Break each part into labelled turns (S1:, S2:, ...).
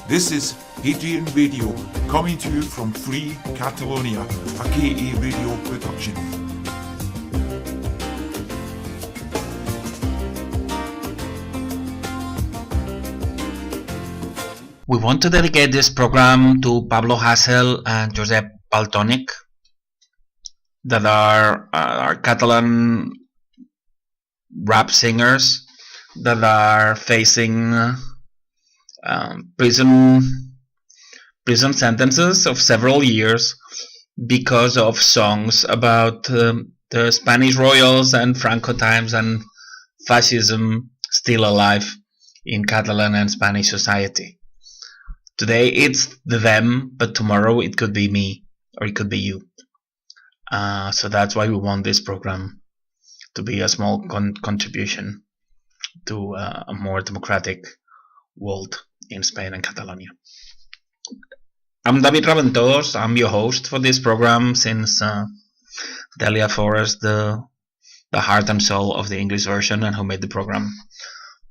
S1: This is Hadrian Radio, coming to you from Free Catalonia, a KA Radio production.
S2: We want to dedicate this program to Pablo Hasél and Josep Paltònic, that are Catalan rap singers that are facing prison sentences of several years because of songs about the Spanish royals and Franco times and fascism still alive in Catalan and Spanish society. Today it's them, but tomorrow it could be me or it could be you. So that's why we want this program to be a small contribution to a more democratic world in Spain and Catalonia. I'm David Raventós. I'm your host for this program since Delia Forrest, the heart and soul of the English version and who made the program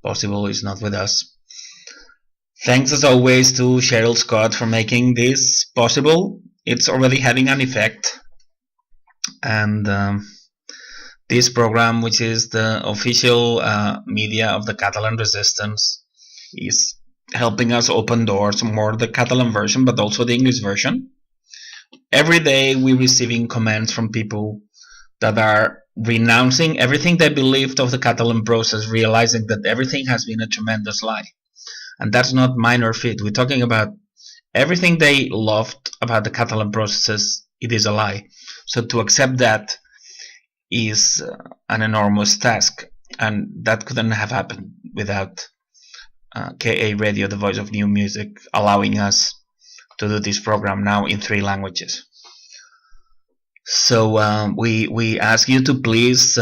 S2: possible, is not with us. Thanks as always to Cheryl Scott for making this possible. It's already having an effect. And this program, which is the official media of the Catalan resistance, is helping us open doors, more the Catalan version, but also the English version. Every day we're receiving comments from people that are renouncing everything they believed of the Catalan process, realizing that everything has been a tremendous lie. And that's not minor feat. We're talking about everything they loved about the Catalan processes. It is a lie. So to accept that is an enormous task. And that couldn't have happened without KA Radio, the voice of new music, allowing us to do this program now in 3 languages. So we ask you to please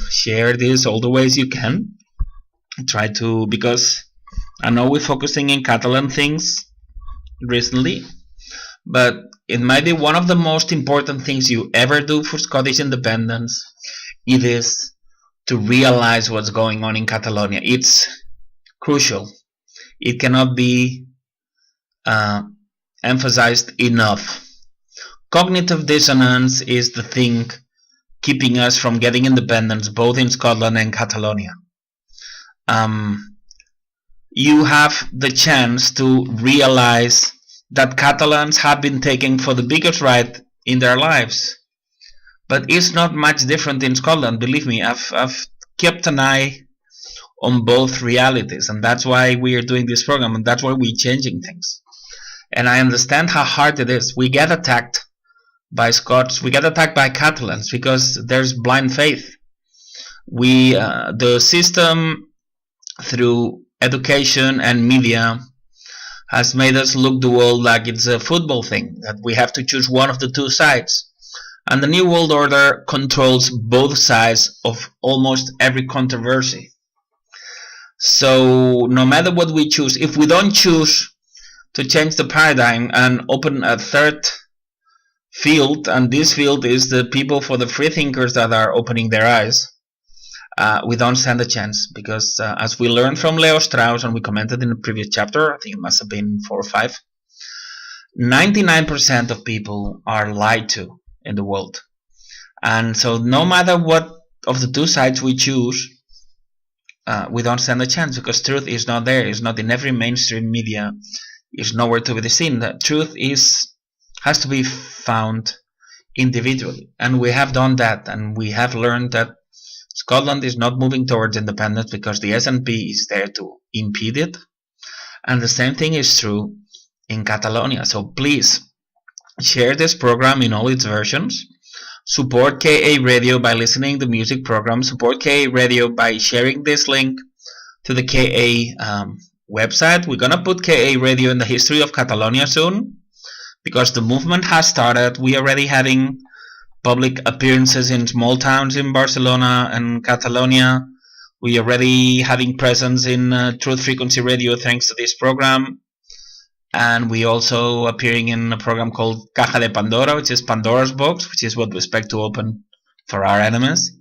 S2: share this all the ways you can. Try to, because I know we're focusing in Catalan things recently, but it might be one of the most important things you ever do for Scottish independence. It is to realize what's going on in Catalonia. It's crucial. It cannot be emphasized enough. Cognitive dissonance is the thing keeping us from getting independence, both in Scotland and Catalonia. You have the chance to realize that Catalans have been taken for the biggest ride in their lives. But it's not much different in Scotland, believe me. I've kept an eye on both realities, and that's why we are doing this program, and that's why we're changing things. And I understand how hard it is. We get attacked by Scots, we get attacked by Catalans because there's blind faith. The system through education and media has made us look the world like it's a football thing, that we have to choose one of the 2 sides. And the New World Order controls both sides of almost every controversy. So no matter what we choose, if we don't choose to change the paradigm and open a third field, and this field is the people for the free thinkers that are opening their eyes, we don't stand a chance, because as we learned from Leo Strauss, and we commented in the previous chapter, I think it must have been 4 or 5, 99% of people are lied to in the world. And so no matter what of the 2 sides we choose, we don't stand a chance, because truth is not there. It's not in every mainstream media. It's nowhere to be seen. The truth has to be found individually. And we have done that, and we have learned that Scotland is not moving towards independence because the SNP is there to impede it. And the same thing is true in Catalonia. So please share this program in all its versions. Support KA Radio by listening to music programs. Support KA Radio by sharing this link to the KA website. We're going to put KA Radio in the history of Catalonia soon, because the movement has started. We are already having public appearances in small towns in Barcelona and Catalonia. We are already having presence in Truth Frequency Radio thanks to this program. And we also appearing in a program called Caja de Pandora, which is Pandora's box, which is what we expect to open for our enemies.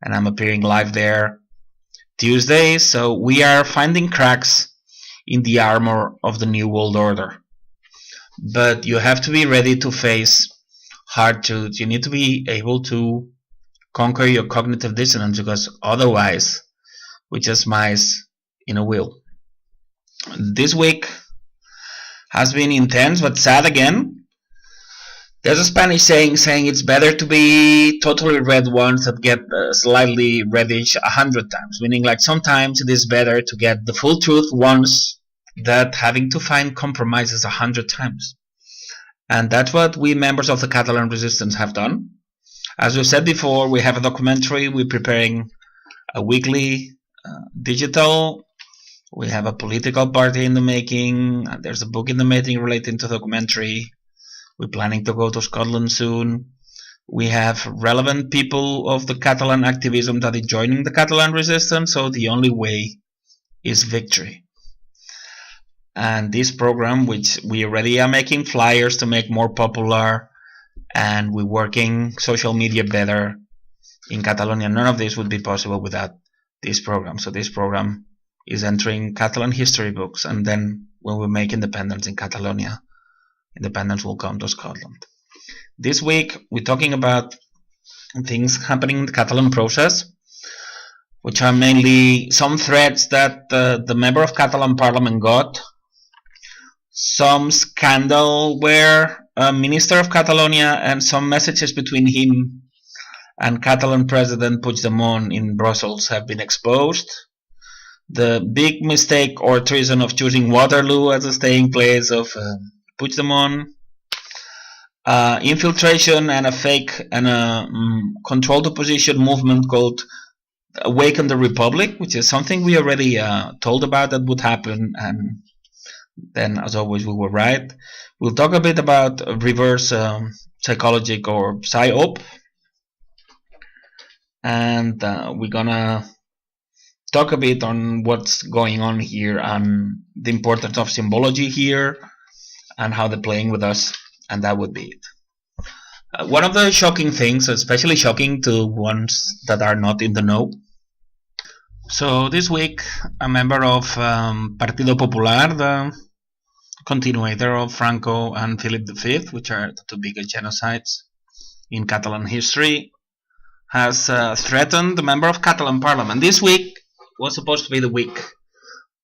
S2: And I'm appearing live there Tuesdays. So we are finding cracks in the armor of the New World Order. But you have to be ready to face hard truths. You need to be able to conquer your cognitive dissonance, because otherwise we just mice in a wheel. This week has been intense but sad again. There's a Spanish saying it's better to be totally red once than get slightly reddish 100 times, meaning like sometimes it is better to get the full truth once than having to find compromises 100 times. And that's what we members of the Catalan resistance have done. As we've said before, we have a documentary, we're preparing a weekly digital, we have a political party in the making, and there's a book in the making relating to the documentary. We're planning to go to Scotland soon. We have relevant people of the Catalan activism that are joining the Catalan resistance, so the only way is victory. And this program, which we already are making flyers to make more popular, and we're working social media better in Catalonia, none of this would be possible without this program. So this program is entering Catalan history books, and then when we make independence in Catalonia, independence will come to Scotland. This week we're talking about things happening in the Catalan process, which are mainly some threats that the member of Catalan Parliament got, some scandal where a minister of Catalonia and some messages between him and Catalan President Puigdemont in Brussels have been exposed. The big mistake or treason of choosing Waterloo as a staying place of Puigdemont, infiltration and a fake and a controlled opposition movement called Awaken the Republic, which is something we already told about that would happen, and then as always we were right. We'll talk a bit about reverse psychologic or psyop, and we're gonna talk a bit on what's going on here and the importance of symbology here and how they're playing with us, and that would be it. One of the shocking things, especially shocking to ones that are not in the know. So this week, a member of Partido Popular, the continuator of Franco and Philip V, which are the two biggest genocides in Catalan history, has threatened the member of Catalan Parliament. This week was supposed to be the week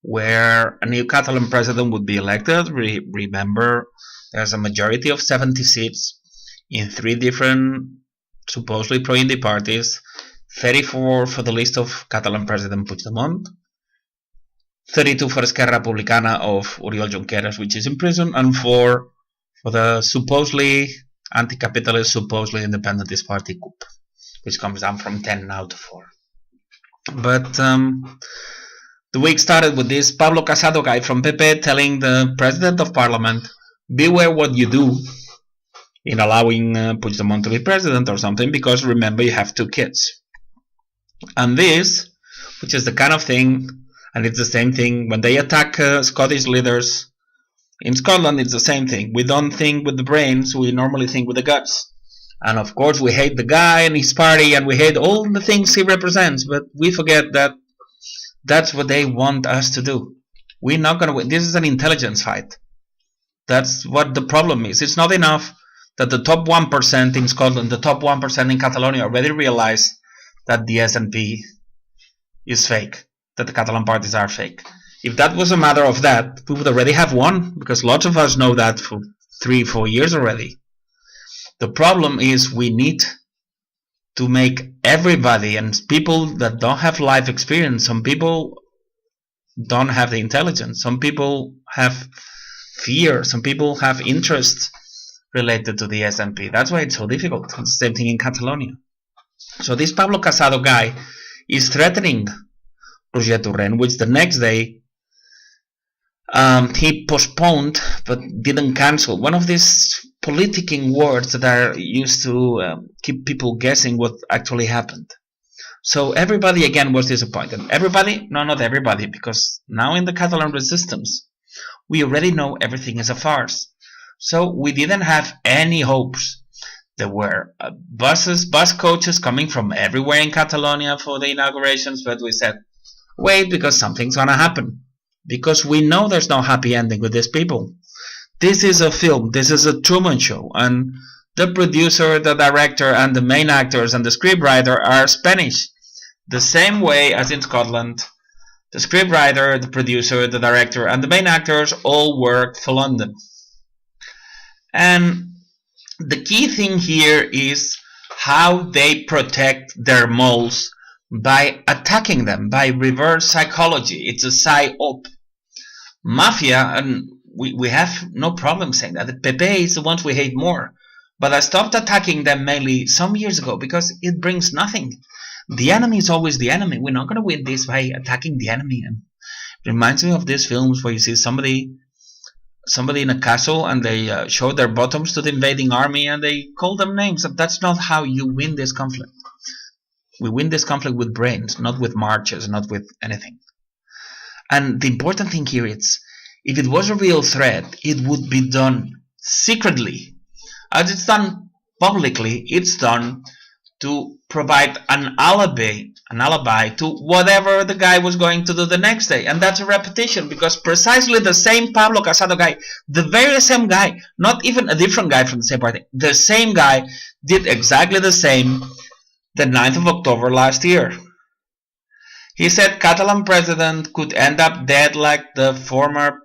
S2: where a new Catalan president would be elected. Remember, there's a majority of 70 seats in 3 different supposedly pro-Indi parties, 34 for the list of Catalan President Puigdemont, 32 for Esquerra Republicana of Oriol Junqueras, which is in prison, and 4 for the supposedly anti-capitalist, supposedly independentist party CUP, which comes down from 10 now to 4. But the week started with this Pablo Casado guy from PP telling the President of Parliament, beware what you do in allowing Puigdemont to be president or something, because remember you have 2 kids. And this, which is the kind of thing, and it's the same thing when they attack Scottish leaders in Scotland, it's the same thing. We don't think with the brains, we normally think with the guts. And of course we hate the guy and his party, and we hate all the things he represents, but we forget that that's what they want us to do. We're not going to win. This is an intelligence fight. That's what the problem is. It's not enough that the top 1% in Scotland, the top 1% in Catalonia already realize that the SNP is fake, that the Catalan parties are fake. If that was a matter of that, we would already have won, because lots of us know that for 3-4 years already. The problem is we need to make everybody, and people that don't have life experience, some people don't have the intelligence, some people have fear, some people have interest related to the SNP. That's why it's so difficult. It's the same thing in Catalonia. So this Pablo Casado guy is threatening Roger Torrent, which the next day he postponed but didn't cancel. One of these politicking words that are used to keep people guessing what actually happened. So everybody again was disappointed. Everybody? No, not everybody, because now in the Catalan resistance we already know everything is a farce. So we didn't have any hopes. There were bus coaches coming from everywhere in Catalonia for the inaugurations, but we said, wait, because something's gonna happen. because we know there's no happy ending with these people. This is a film, this is a Truman Show, and the producer, the director, and the main actors and the scriptwriter are Spanish. The same way as in Scotland, the scriptwriter, the producer, the director, and the main actors all worked for London. And the key thing here is how they protect their moles by attacking them, by reverse psychology. It's a psy-op. Mafia, and we have no problem saying that. The Pepe is the ones we hate more. But I stopped attacking them mainly some years ago because it brings nothing. The enemy is always the enemy. We're not going to win this by attacking the enemy. And it reminds me of these films where you see somebody in a castle and they show their bottoms to the invading army and they call them names. That's not how you win this conflict. We win this conflict with brains, not with marches, not with anything. And the important thing here is, if it was a real threat, it would be done secretly. As it's done publicly, it's done to provide an alibi to whatever the guy was going to do the next day. And that's a repetition, because precisely the same Pablo Casado guy, the very same guy, not even a different guy from the same party, the same guy did exactly the same the 9th of October last year. He said Catalan president could end up dead like the former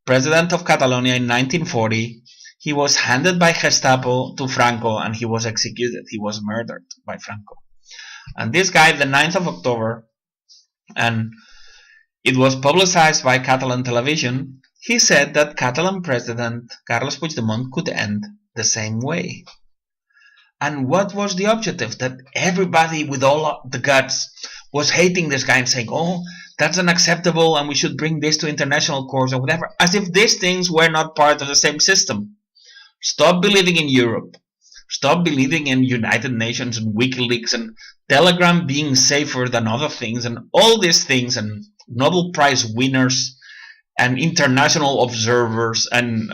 S2: president of Catalonia in 1940. He was handed by Gestapo to Franco and he was executed. He was murdered by Franco. And this guy, the 9th of October, and it was publicized by Catalan television, he said that Catalan president Carles Puigdemont could end the same way. And what was the objective? That everybody with all the guts was hating this guy and saying, oh, that's unacceptable and we should bring this to international courts or whatever, as if these things were not part of the same system. Stop believing in Europe. Stop believing in United Nations and WikiLeaks and Telegram being safer than other things and all these things and Nobel Prize winners and international observers and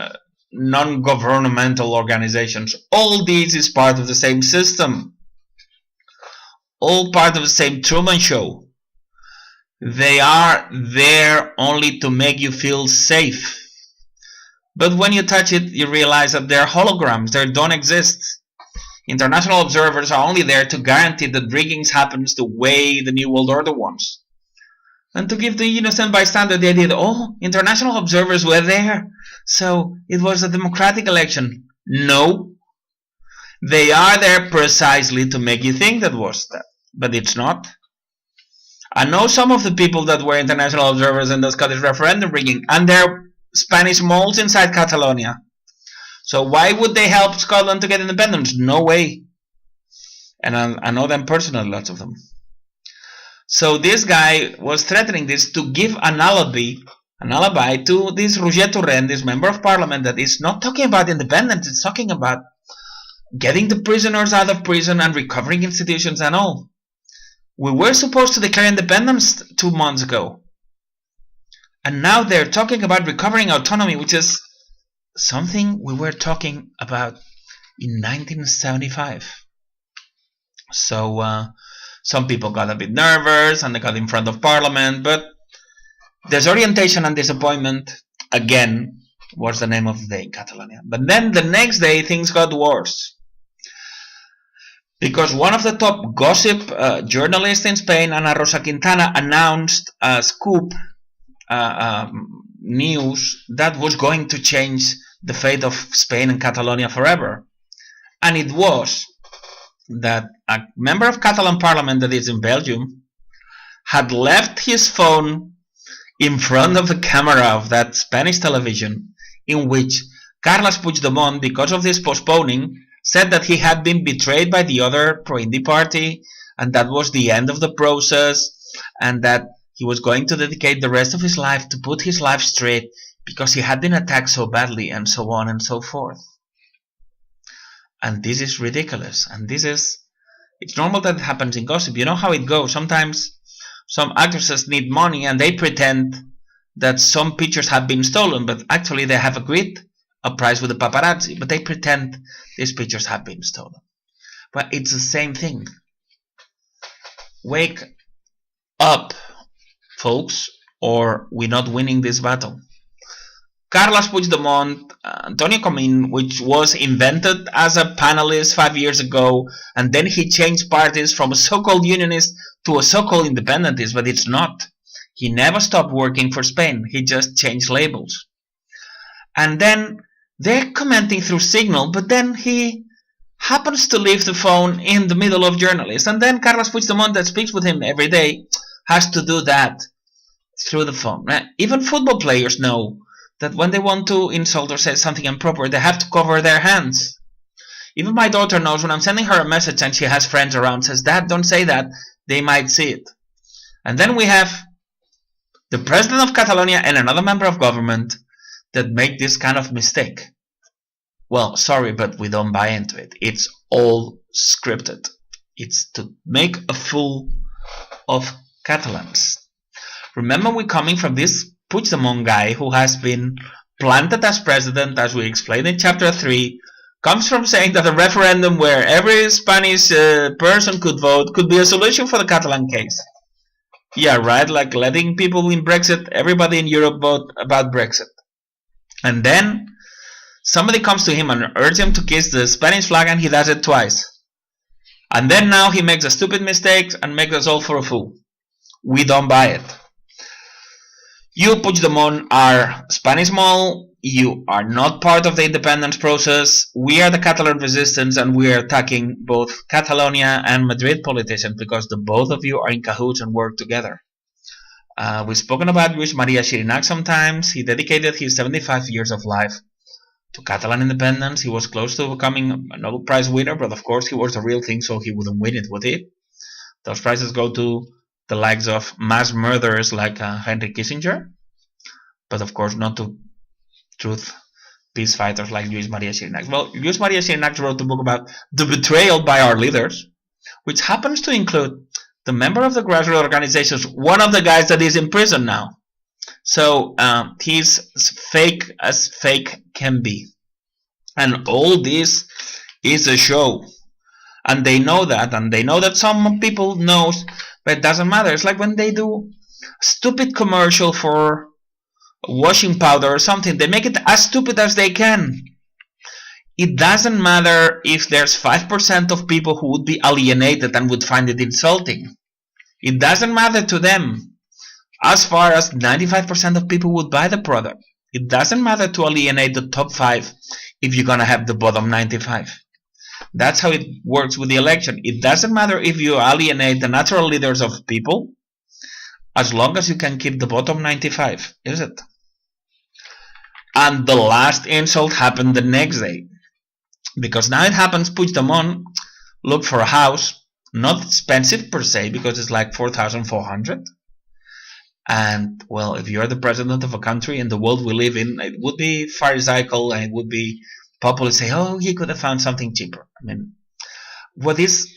S2: non-governmental organizations. All this is part of the same system. All part of the same Truman Show. They are there only to make you feel safe. But when you touch it, you realize that they're holograms. They don't exist. International observers are only there to guarantee that rigging happens the way the New World Order wants. And to give the innocent bystander the idea that, oh, international observers were there, so it was a democratic election. No. They are there precisely to make you think that was that. But it's not. I know some of the people that were international observers in the Scottish referendum rigging, and they're Spanish moles inside Catalonia. So why would they help Scotland to get independence? No way. And I know them personally, lots of them. So this guy was threatening this to give an alibi to this Roger Torrent, this member of parliament, that is not talking about independence, it's talking about getting the prisoners out of prison and recovering institutions and all. We were supposed to declare independence 2 months ago. And now they're talking about recovering autonomy, which is something we were talking about in 1975. So some people got a bit nervous and they got in front of Parliament, but disorientation and disappointment, again, was the name of the day in Catalonia. But then the next day things got worse. Because one of the top gossip journalists in Spain, Ana Rosa Quintana, announced a scoop news that was going to change the fate of Spain and Catalonia forever. And it was that a member of Catalan parliament that is in Belgium had left his phone in front of the camera of that Spanish television, in which Carles Puigdemont, because of this postponing, said that he had been betrayed by the other pro-Indi party, and that was the end of the process, and that he was going to dedicate the rest of his life to put his life straight because he had been attacked so badly, and so on and so forth. And this is ridiculous. And it's normal that it happens in gossip. You know how it goes. Sometimes some actresses need money and they pretend that some pictures have been stolen, but actually they have agreed a price with the paparazzi, but they pretend these pictures have been stolen. But it's the same thing. Wake up, folks, or we're not winning this battle. Carles Puigdemont, Antonio Comín, which was invented as a panelist 5 years ago, and then he changed parties from a so-called unionist to a so-called independentist, but it's not. He never stopped working for Spain. He just changed labels. And then they're commenting through Signal, but then he happens to leave the phone in the middle of journalists. And then Carles Puigdemont, that speaks with him every day, has to do that through the phone. Even football players know that when they want to insult or say something improper, they have to cover their hands. Even my daughter knows when I'm sending her a message and she has friends around, says, "Dad, don't say that, they might see it." And then we have the president of Catalonia and another member of government that make this kind of mistake. Well, sorry, but we don't buy into it. It's all scripted. It's to make a fool of Catalans. Remember, we're coming from this Puigdemont guy who has been planted as president, as we explained in chapter 3, comes from saying that a referendum where every Spanish person could vote could be a solution for the Catalan case. Yeah, right, like letting people in Brexit, everybody in Europe vote about Brexit. And then somebody comes to him and urges him to kiss the Spanish flag, and he does it twice. And then now he makes a stupid mistake and makes us all for a fool. We don't buy it. You, Puigdemont, are Spanish mole. You are not part of the independence process. We are the Catalan resistance, and we are attacking both Catalonia and Madrid politicians because the both of you are in cahoots and work together. We've spoken about Luis Maria Xirinac sometimes. He dedicated his 75 years of life to Catalan independence. He was close to becoming a Nobel Prize winner, but of course he was the real thing, so he wouldn't win it, would he? Those prizes go to the likes of mass murderers like Henry Kissinger, but of course not to truth peace fighters like Luis Maria Xirinac. Well, Luis Maria Xirinac wrote a book about the betrayal by our leaders, which happens to include the member of the grassroots organizations, one of the guys that is in prison now. So he's fake as fake can be. And all this is a show. And they know that, and they know that some people know, but it doesn't matter. It's like when they do a stupid commercial for washing powder or something, they make it as stupid as they can. It doesn't matter if there's 5% of people who would be alienated and would find it insulting. It doesn't matter to them as far as 95% of people would buy the product. It doesn't matter to alienate the top 5 if you're going to have the bottom 95. That's how it works with the election. It doesn't matter if you alienate the natural leaders of people as long as you can keep the bottom 95, is it? And the last insult happened the next day. Because now it happens Puigdemont looked for a house, not expensive per se, because it's like 4,400. And, well, if you're the president of a country in the world we live in, it would be pharisaical and it would be populist say, oh, he could have found something cheaper. I mean, what is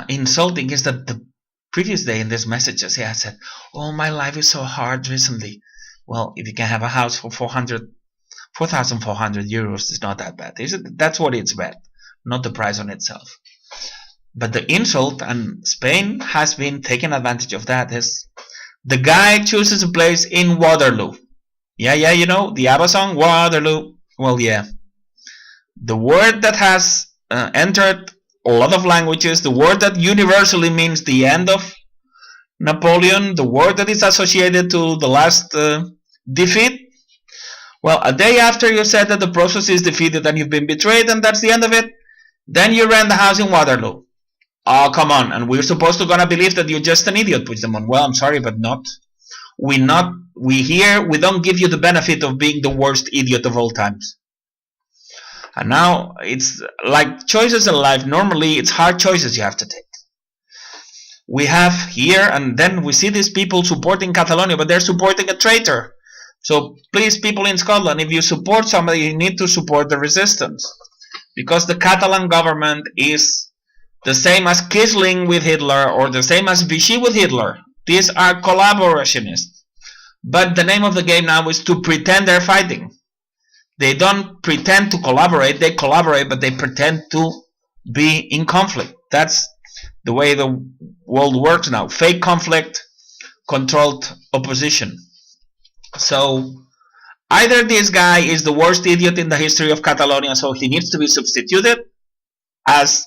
S2: insulting is that the previous day in these messages he had said, oh, my life is so hard recently. Well, if you can have a house for 4,400 euros, it's not that bad, is it? That's what it's bad, not the price on itself. But the insult, and Spain has been taking advantage of that, is the guy chooses a place in Waterloo. Yeah, you know, the ABBA song, Waterloo. Well, yeah. The word that has entered a lot of languages, the word that universally means the end of Napoleon, the word that is associated to the last defeat. Well, a day after you said that the process is defeated and you've been betrayed and that's the end of it, then you rent the house in Waterloo. Oh, come on. And we're supposed to gonna believe that you're just an idiot, Puigdemont. Well, I'm sorry, but not. We don't give you the benefit of being the worst idiot of all times. And now it's like choices in life. Normally, it's hard choices you have to take. We have here, and then we see these people supporting Catalonia, but they're supporting a traitor. So please, people in Scotland, if you support somebody, you need to support the resistance. Because the Catalan government is the same as Quisling with Hitler or the same as Vichy with Hitler. These are collaborationists. But the name of the game now is to pretend they're fighting. They don't pretend to collaborate, they collaborate, but they pretend to be in conflict. That's the way the world works now. Fake conflict, controlled opposition. So either this guy is the worst idiot in the history of Catalonia, so he needs to be substituted as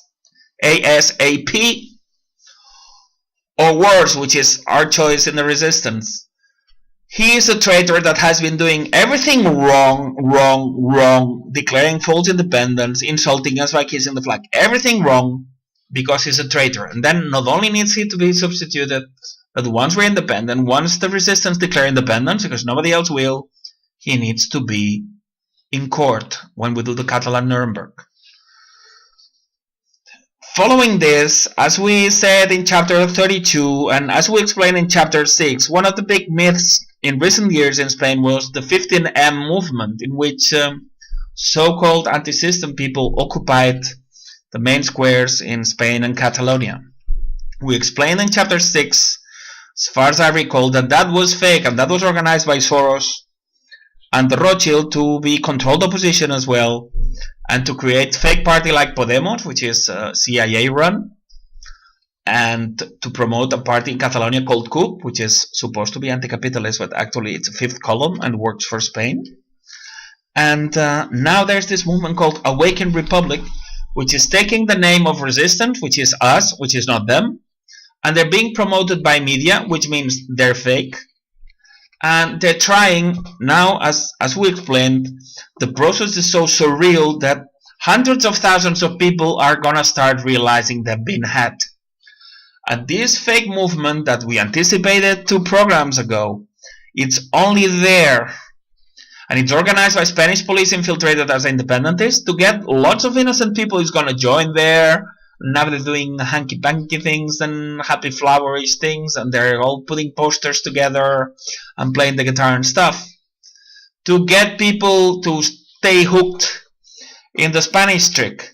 S2: ASAP, or worse, which is our choice in the resistance. He is a traitor that has been doing everything wrong, declaring false independence, insulting us by kissing the flag, everything wrong, because he's a traitor. And then not only needs he to be substituted, but once we're independent, once the resistance declare independence, because nobody else will, he needs to be in court when we do the Catalan Nuremberg. Following this, as we said in chapter 32 and as we explained in chapter 6, one of the big myths in recent years in Spain was the 15M movement, in which so-called anti-system people occupied the main squares in Spain and Catalonia. We explained in chapter 6, as far as I recall, that was fake and that was organized by Soros and the Rothschild to be controlled opposition as well, and to create fake party like Podemos, which is CIA run, and to promote a party in Catalonia called CUP, which is supposed to be anti-capitalist, but actually it's a fifth column and works for Spain. And now there's this movement called Awaken Republic, which is taking the name of resistance, which is us, which is not them, and they're being promoted by media, which means they're fake. And they're trying now, as we explained, the process is so surreal that hundreds of thousands of people are gonna start realizing they've been had. And this fake movement that we anticipated 2 programs ago, it's only there. And it's organized by Spanish police infiltrated as independentists to get lots of innocent people who's gonna join there. Now they're doing hanky-panky things and happy flowerish things, and they're all putting posters together and playing the guitar and stuff to get people to stay hooked in the Spanish trick.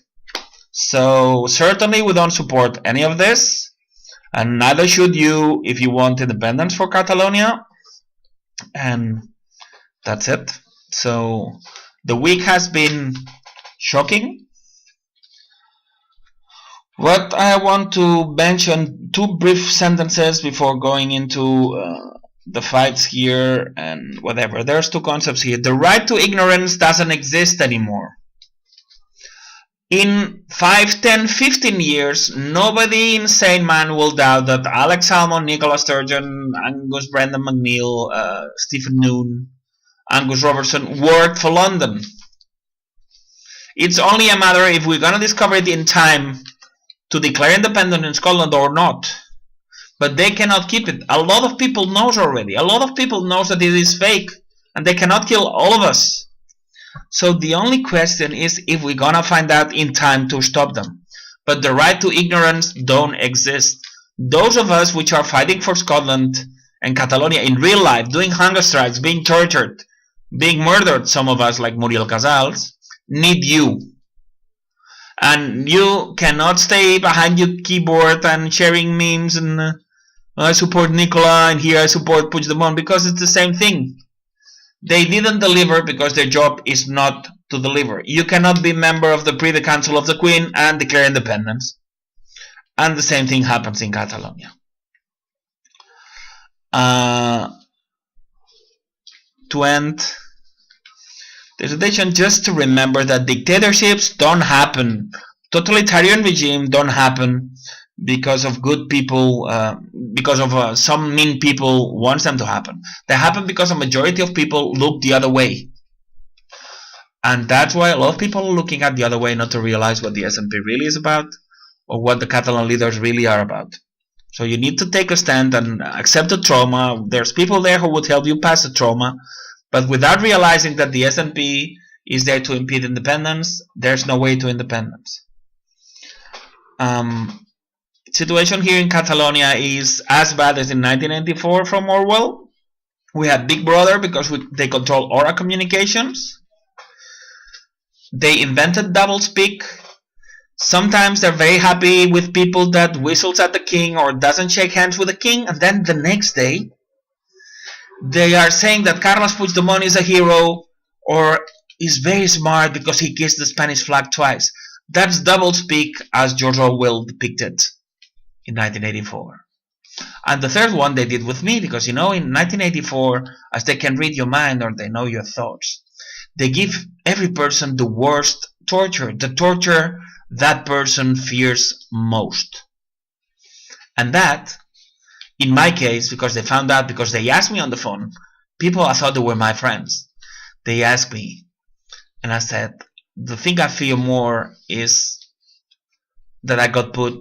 S2: So certainly we don't support any of this, and neither should you if you want independence for Catalonia. And that's it. So the week has been shocking. What I want to mention, 2 brief sentences before going into the fights here and whatever. There's 2 concepts here. The right to ignorance doesn't exist anymore. In 5, 10, 15 years, nobody in sane man will doubt that Alex Salmond, Nicola Sturgeon, Angus Brendan McNeil, Stephen Noon, Angus Robertson worked for London. It's only a matter if we're going to discover it in time to declare independence in Scotland or not. But they cannot keep it. A lot of people knows already. A lot of people knows that it is fake, and they cannot kill all of us. So the only question is if we're gonna find out in time to stop them. But the right to ignorance don't exist. Those of us which are fighting for Scotland and Catalonia in real life, doing hunger strikes, being tortured, being murdered, some of us like Muriel Casals, need you. And you cannot stay behind your keyboard and sharing memes and I support Nicola and here I support Puigdemont, because it's the same thing. They didn't deliver because their job is not to deliver. You cannot be member of the Privy Council of the Queen and declare independence. And the same thing happens in Catalonia. To end the presentation, just to remember that dictatorships don't happen, totalitarian regimes don't happen because of good people, because of some mean people wants them to happen. They happen because a majority of people look the other way. And that's why a lot of people are looking at the other way, not to realize what the SNP really is about or what the Catalan leaders really are about. So you need to take a stand and accept the trauma. There's people there who would help you pass the trauma, but without realizing that the SNP is there to impede independence, there's no way to independence. Situation here in Catalonia is as bad as in 1994 from Orwell. We had Big Brother because they control our communications. They invented doublespeak. Sometimes they're very happy with people that whistles at the king or doesn't shake hands with the king, and then the next day they are saying that Carles Puigdemont is a hero or is very smart because he kissed the Spanish flag twice. That's doublespeak as George Orwell depicted in 1984. And the third one they did with me, because in 1984, as they can read your mind or they know your thoughts, they give every person the worst torture, the torture that person fears most. And that, in my case, because they found out, because they asked me on the phone, people I thought they were my friends, they asked me, and I said, the thing I fear more is that I got put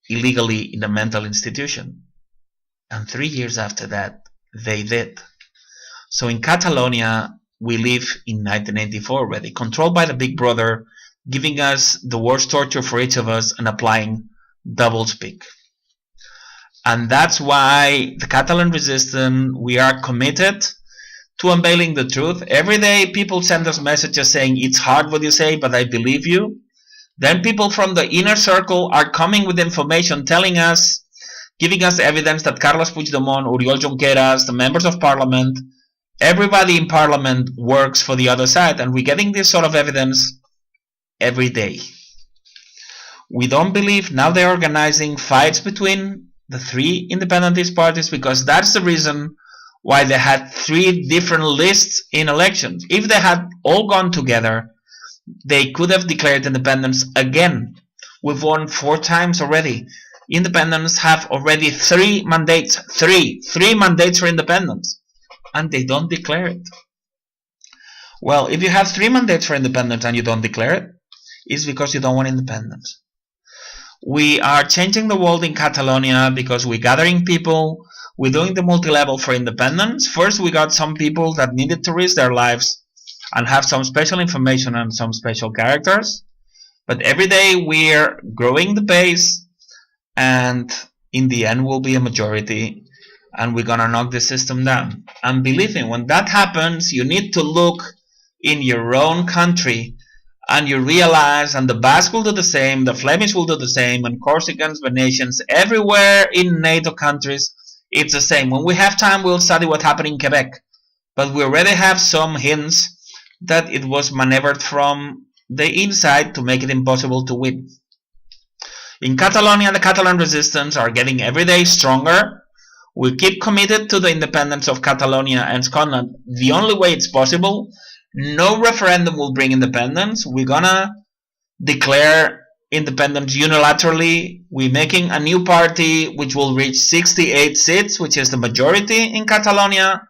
S2: illegally in a mental institution. And 3 years after that, they did. So in Catalonia, we live in 1984 already, controlled by the Big Brother, giving us the worst torture for each of us and applying doublespeak. And that's why the Catalan resistance, we are committed to unveiling the truth. Every day people send us messages saying, it's hard what you say, but I believe you. Then people from the inner circle are coming with information, telling us, giving us evidence that Carles Puigdemont, Oriol Junqueras, the members of parliament, everybody in parliament works for the other side, and we're getting this sort of evidence every day. We don't believe now they're organizing fights between the three independentist parties, because that's the reason why they had 3 different lists in elections. If they had all gone together, they could have declared independence again. We've won 4 times already. Independents have already 3 mandates. 3 mandates for independence. And they don't declare it. Well, if you have 3 mandates for independence and you don't declare it, it's because you don't want independence. We are changing the world in Catalonia because we're gathering people. We're doing the multi-level for independence. First, we got some people that needed to risk their lives and have some special information and some special characters. But every day we're growing the base, and in the end we'll be a majority, and we're gonna knock the system down. And believe me, when that happens, you need to look in your own country, and you realize, and the Basque will do the same, the Flemish will do the same, and Corsicans, Venetians, everywhere in NATO countries, it's the same. When we have time, we'll study what happened in Quebec. But we already have some hints that it was maneuvered from the inside to make it impossible to win. In Catalonia, the Catalan resistance are getting every day stronger. We keep committed to the independence of Catalonia and Scotland the only way it's possible. No referendum will bring independence. We're gonna declare independence unilaterally. We're making a new party which will reach 68 seats, which is the majority in Catalonia,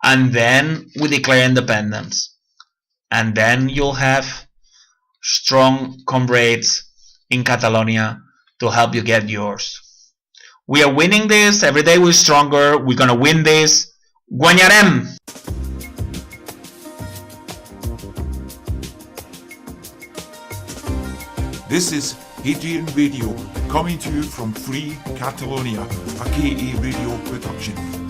S2: and then we declare independence. And then you'll have strong comrades in Catalonia to help you get yours. We are winning this. Every day we're stronger. We're gonna win this. Guanyarem!
S1: This is Hadrian Radio, coming to you from Free Catalonia, a KA Radio production.